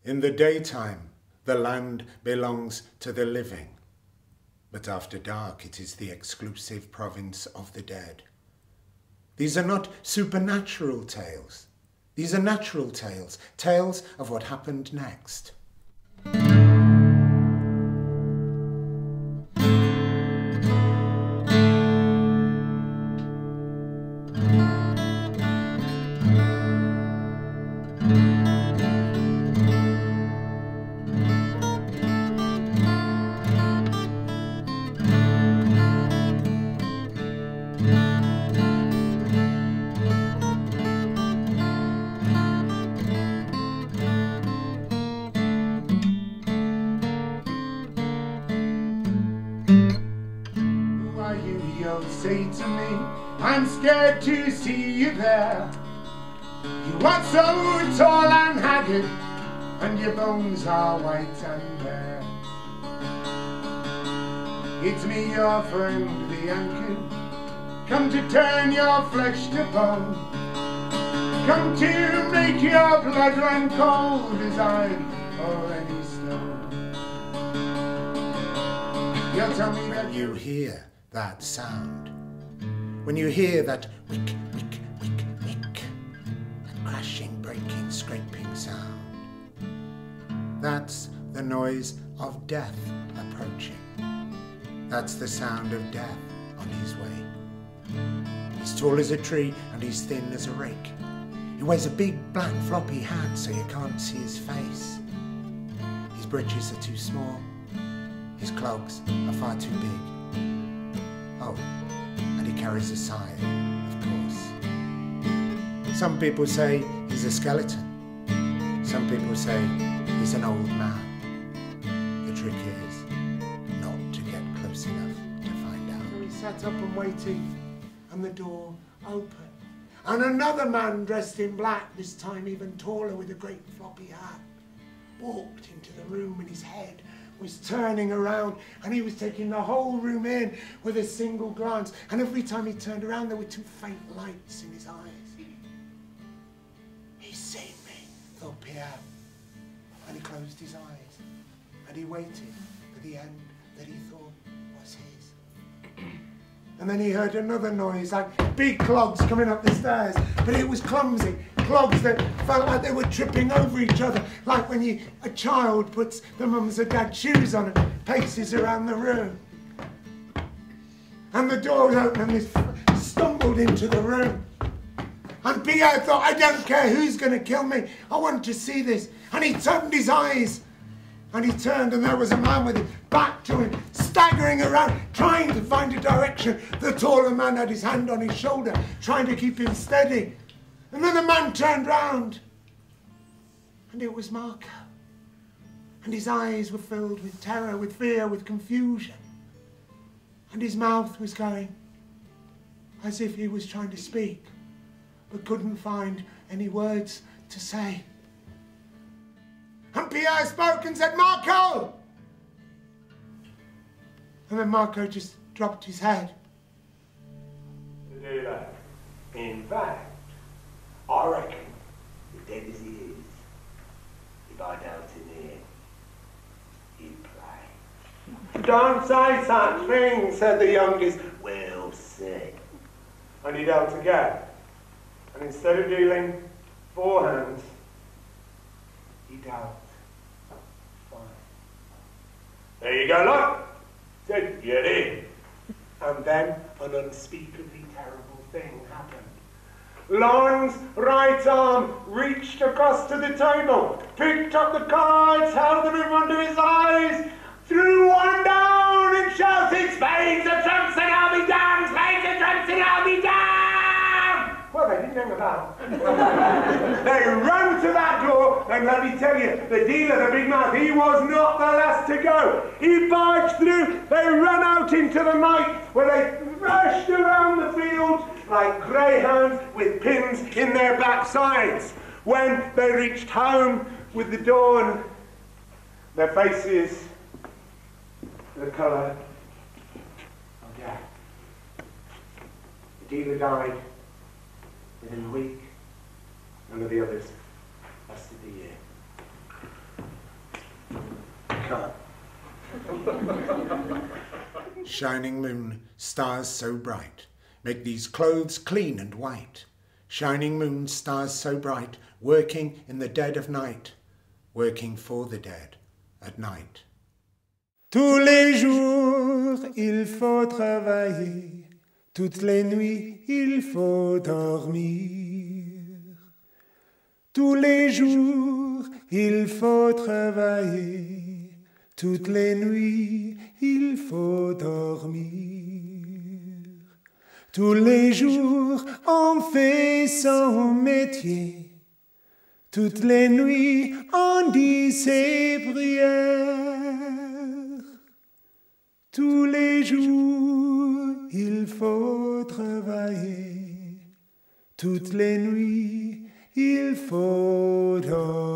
In the daytime, the land belongs to the living, but after dark it is the exclusive province of the dead. These are not supernatural tales. These are natural tales, tales of what happened next. Say to me, I'm scared to see you there. You are so tall and haggard, and your bones are white and bare. It's me, your friend, the anchor, come to turn your flesh to bone, come to make your blood run cold as iron or any stone. You'll tell me that you hear that sound. When you hear that wick, wick, wick, wick, that crashing, breaking, scraping sound, that's the noise of death approaching. That's the sound of death on his way. He's tall as a tree and he's thin as a rake. He wears a big black floppy hat so you can't see his face. His breeches are too small. His clogs are far too big. Oh, and he carries a scythe, of course. Some people say he's a skeleton. Some people say he's an old man. The trick is not to get close enough to find out. So he sat up and waited, and the door opened. And another man dressed in black, this time even taller with a great floppy hat, walked into the room, and his head was turning around, and he was taking the whole room in with a single glance, and every time he turned around there were two faint lights in his eyes. He's seen me, thought Pierre, and he closed his eyes, and he waited for the end that he thought was his. And then he heard another noise, like big clogs coming up the stairs, but it was clumsy. Clogs that felt like they were tripping over each other, like when a child puts the mum's or dad's shoes on and paces around the room. And the door was open and he stumbled into the room. And Pierre thought, I don't care who's going to kill me, I want to see this. And he turned his eyes, and he turned, and there was a man with his back to him, staggering around, trying to find a direction. The taller man had his hand on his shoulder, trying to keep him steady. And then the man turned round, and it was Marco. And his eyes were filled with terror, with fear, with confusion. And his mouth was going as if he was trying to speak, but couldn't find any words to say. And Pierre spoke and said, Marco! And then Marco just dropped his head. To do that. In fact, I reckon, as dead as he is, if I dealt in here, he'd play. Don't say such things, said the youngest. We'll see. And he dealt again. And instead of dealing 4 hands, he dealt 5. There you go, look. Said, get in. And then an unspeakably terrible thing happened. Long's right arm reached across to the table, picked up the cards, held them in front of his eyes, threw one down and shouted, Spades of trumps and I'll be damned! Spades of trumps and I'll be damned! Well, they didn't hang about. They ran to that door, and let me tell you, the dealer, the big mouth, he was not the last to go. He barged through, they ran out into the night, where they rushed around the field like greyhounds with pins in their backsides. When they reached home with the dawn, their faces the colour of death. The dealer died within a week. None of the others lasted a year. Shining moon, stars so bright, make these clothes clean and white. Shining moon, stars so bright, working in the dead of night, working for the dead at night. Tous les jours, il faut travailler. Toutes les nuits, il faut dormir. Tous les jours, il faut travailler. Toutes les nuits, il faut dormir. Tous les jours, on fait son métier. Toutes les nuits, on dit ses prières. Tous les jours, il faut travailler. Toutes les nuits, il faut dormir.